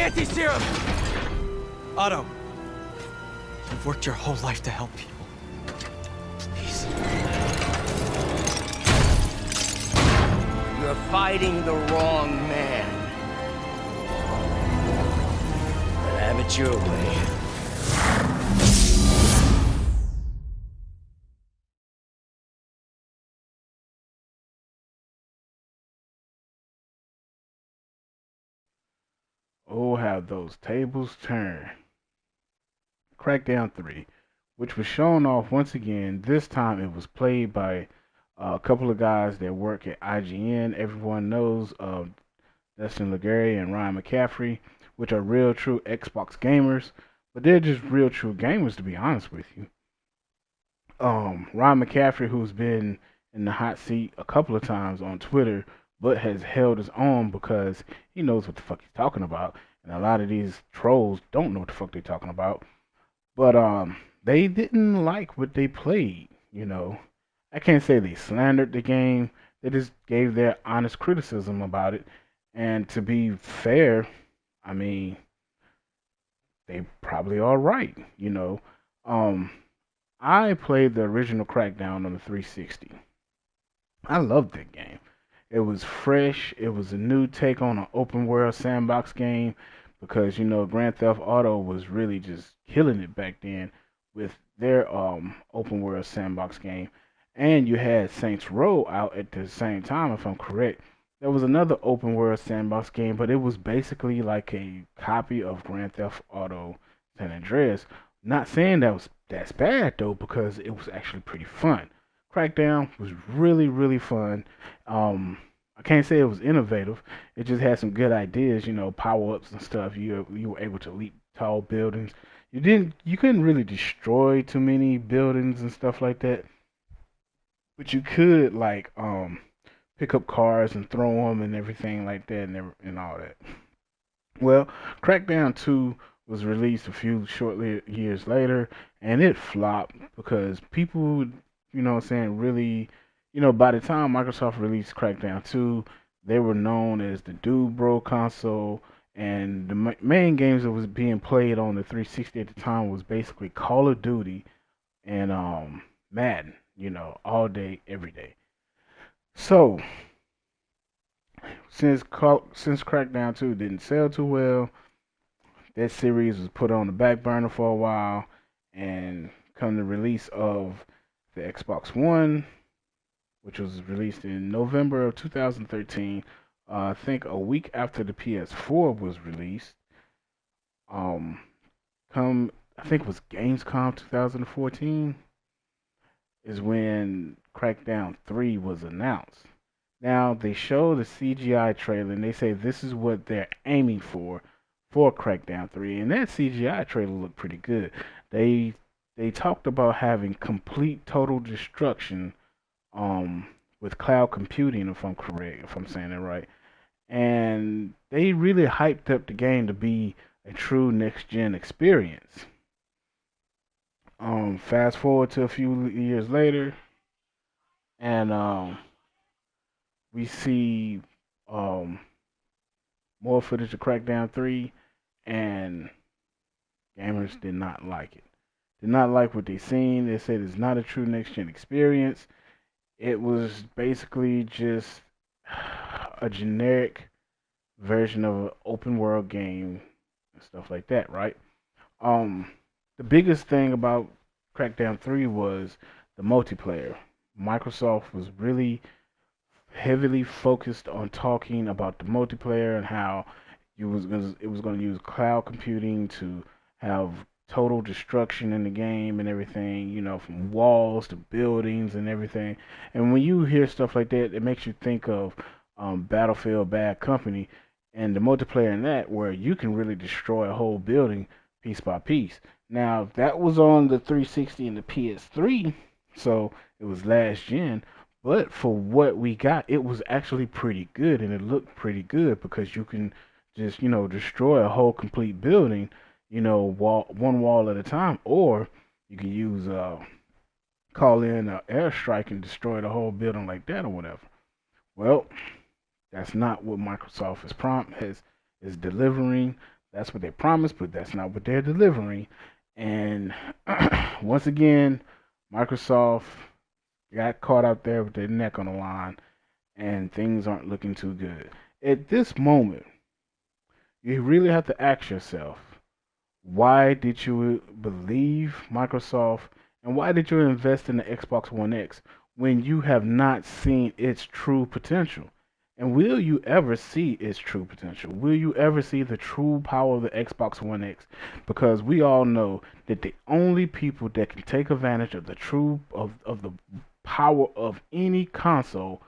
anti-serum! Otto, you've worked your whole life to help people. Please. You're fighting the wrong man. But have it your way. Oh, how those tables turn. Crackdown 3, which was shown off once again. This time it was played by a couple of guys that work at IGN. Everyone knows Dustin Legary and Ryan McCaffrey, which are real true Xbox gamers, but they're just real true gamers, to be honest with you. Ryan McCaffrey, who's been in the hot seat a couple of times on Twitter, but has held his own because he knows what the fuck he's talking about. And a lot of these trolls don't know what the fuck they're talking about. But they didn't like what they played, you know. I can't say they slandered the game. They just gave their honest criticism about it. And to be fair, I mean, they probably are right, you know. I played the original Crackdown on the 360. I loved that game. It was fresh. It was a new take on an open world sandbox game because, you know, Grand Theft Auto was really just killing it back then with their open world sandbox game. And you had Saints Row out at the same time, if I'm correct. There was another open world sandbox game, but it was basically like a copy of Grand Theft Auto San Andreas. Not saying that's bad though, because it was actually pretty fun. Crackdown was really, really fun. I can't say it was innovative. It just had some good ideas, you know, power ups and stuff. You were able to leap tall buildings. You couldn't really destroy too many buildings and stuff like that, but you could like pick up cars and throw them and everything like that and all that. Well, Crackdown 2 was released a few years later, and it flopped because people, you know what I'm saying, really, you know, by the time Microsoft released Crackdown 2, they were known as the Dude Bro console, and the main games that was being played on the 360 at the time was basically Call of Duty and Madden, you know, all day, every day. So, since Crackdown 2 didn't sell too well, that series was put on the back burner for a while, and come the release of the Xbox One, which was released in November of 2013, I think a week after the PS4 was released. I think it was Gamescom 2014 is when Crackdown 3 was announced. Now they show the CGI trailer and they say this is what they're aiming for Crackdown 3, and that CGI trailer looked pretty good. They talked about having complete total destruction with cloud computing, if I'm correct, if I'm saying it right. And they really hyped up the game to be a true next gen experience. Fast forward to a few years later, and we see more footage of Crackdown 3, and gamers did not like it. Did not like what they seen. They said it's not a true next gen experience. It was basically just a generic version of an open world game and stuff like that, right? The biggest thing about Crackdown 3 was the multiplayer. Microsoft was really heavily focused on talking about the multiplayer and how it was going to use cloud computing to have total destruction in the game and everything, you know, from walls to buildings and everything. And when you hear stuff like that, it makes you think of Battlefield Bad Company and the multiplayer in that, where you can really destroy a whole building piece by piece. Now, that was on the 360 and the PS3, so it was last gen. But for what we got, it was actually pretty good, and it looked pretty good because you can just, you know, destroy a whole complete building, you know, one wall at a time, or you can use call in an airstrike and destroy the whole building like that or whatever. Well, that's not what Microsoft is delivering. That's what they promised, but that's not what they're delivering. And once again, Microsoft got caught out there with their neck on the line, and things aren't looking too good. At this moment, you really have to ask yourself, why did you believe Microsoft and why did you invest in the Xbox One X when you have not seen its true potential? And will you ever see its true potential? Will you ever see the true power of the Xbox One X? Because we all know that the only people that can take advantage of the true of the power of any console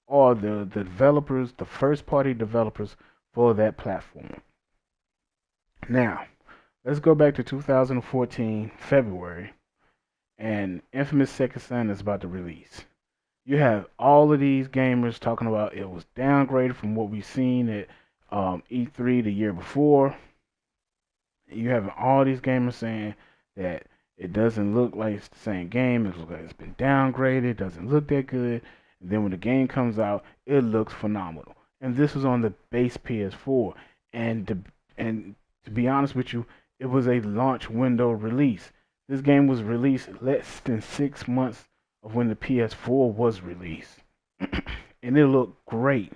are the developers, the first party developers for that platform. Now, let's go back to 2014, February, and Infamous Second Son is about to release. You have all of these gamers talking about it was downgraded from what we've seen at E3 the year before. You have all these gamers saying that it doesn't look like it's the same game. It looks like it's been downgraded. It doesn't look that good. And then when the game comes out, it looks phenomenal. And this was on the base PS4. And to be honest with you, it was a launch window release. This game was released less than 6 months of when the PS4 was released. And it looked great.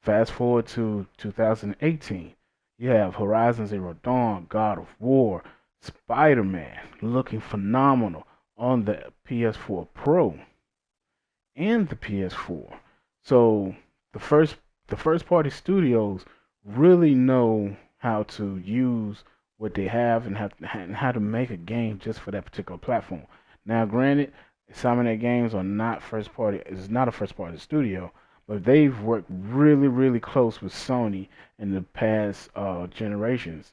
Fast forward to 2018. You have Horizon Zero Dawn, God of War, Spider-Man looking phenomenal on the PS4 Pro and the PS4. So the first party studios really know how to use what they have and how to make a game just for that particular platform. Now, granted, some of their games are not first party. It's not a first party studio, but they've worked really, really close with Sony in the past generations,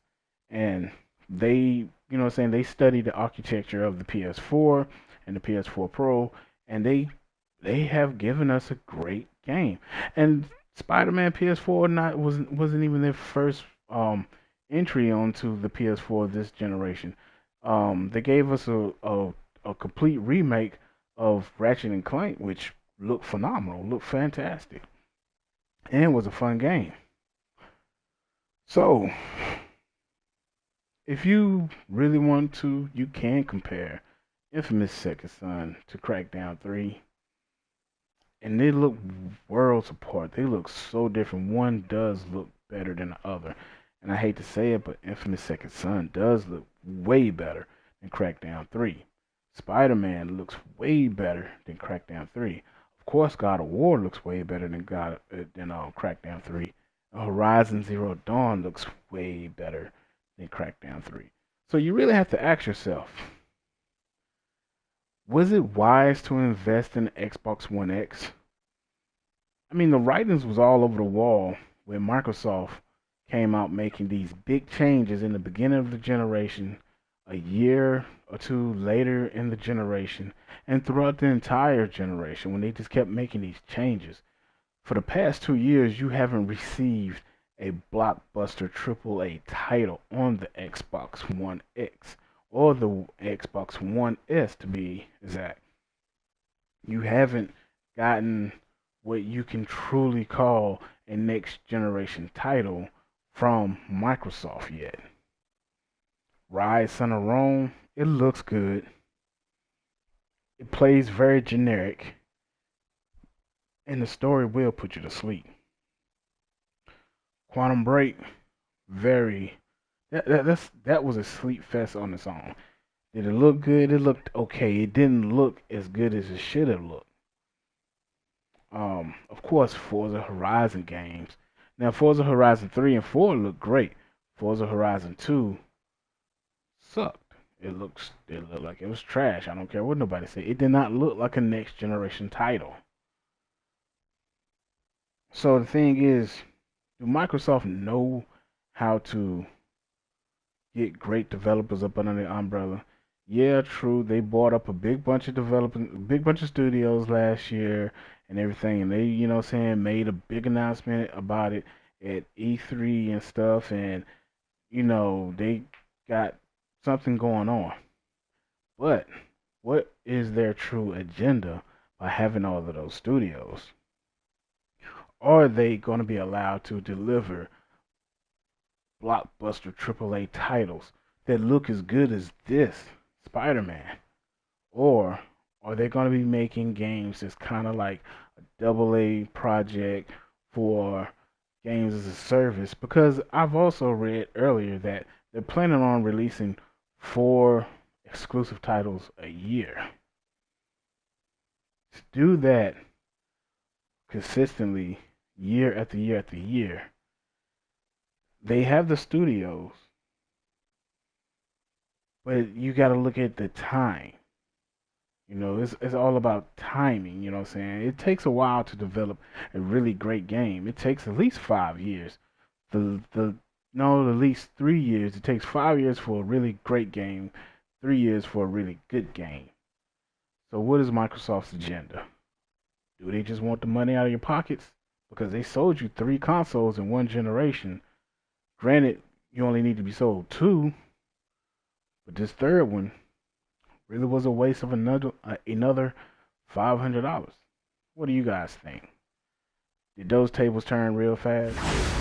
and they, they studied the architecture of the PS4 and the PS4 Pro, and they have given us a great game. And Spider-Man PS4 wasn't even their first entry onto the PS4 this generation. They gave us a complete remake of Ratchet and Clank, which looked phenomenal, looked fantastic, and was a fun game. So, if you really want to, you can compare Infamous Second Son to Crackdown 3. And they look worlds apart. They look so different. One does look better than the other. And I hate to say it, but Infamous Second Son does look way better than Crackdown 3. Spider-Man looks way better than Crackdown 3. Of course, God of War looks way better than Crackdown 3. Horizon Zero Dawn looks way better than Crackdown 3. So you really have to ask yourself, was it wise to invest in the Xbox One X? I mean, the writings was all over the wall when Microsoft came out making these big changes in the beginning of the generation, a year or two later in the generation, and throughout the entire generation when they just kept making these changes. For the past 2 years, you haven't received a blockbuster AAA title on the Xbox One X or the Xbox One S to be exact. You haven't gotten what you can truly call a next generation title from Microsoft yet. Rise Son of Rome, it looks good. It plays very generic. And the story will put you to sleep. Quantum Break, that was a sleep fest on its own. Did it look good? It looked okay. It didn't look as good as it should have looked. Of course, Forza Horizon games. Now, Forza Horizon 3 and 4 look great. Forza Horizon 2 sucked. It looked like it was trash. I don't care what nobody say. It did not look like a next generation title. So the thing is, do Microsoft know how to get great developers up under the umbrella? Yeah, true. They bought up a big bunch of studios last year and everything, and they, made a big announcement about it at E3 and stuff, and they got something going on. But what is their true agenda by having all of those studios? Are they going to be allowed to deliver blockbuster AAA titles that look as good as this Spider-Man? Or are they going to be making games that's kind of like a AA project for games as a service? Because I've also read earlier that they're planning on releasing 4 exclusive titles a year. To do that consistently, year after year after year, they have the studios, but you got to look at the time. You know, it's all about timing, you know what I'm saying? It takes a while to develop a really great game. It takes at least 5 years. At least 3 years. It takes 5 years for a really great game, 3 years for a really good game. So what is Microsoft's agenda? Do they just want the money out of your pockets? Because they sold you 3 consoles in one generation. Granted, you only need to be sold 2, but this third one really was a waste of another $500. What do you guys think? Did those tables turn real fast?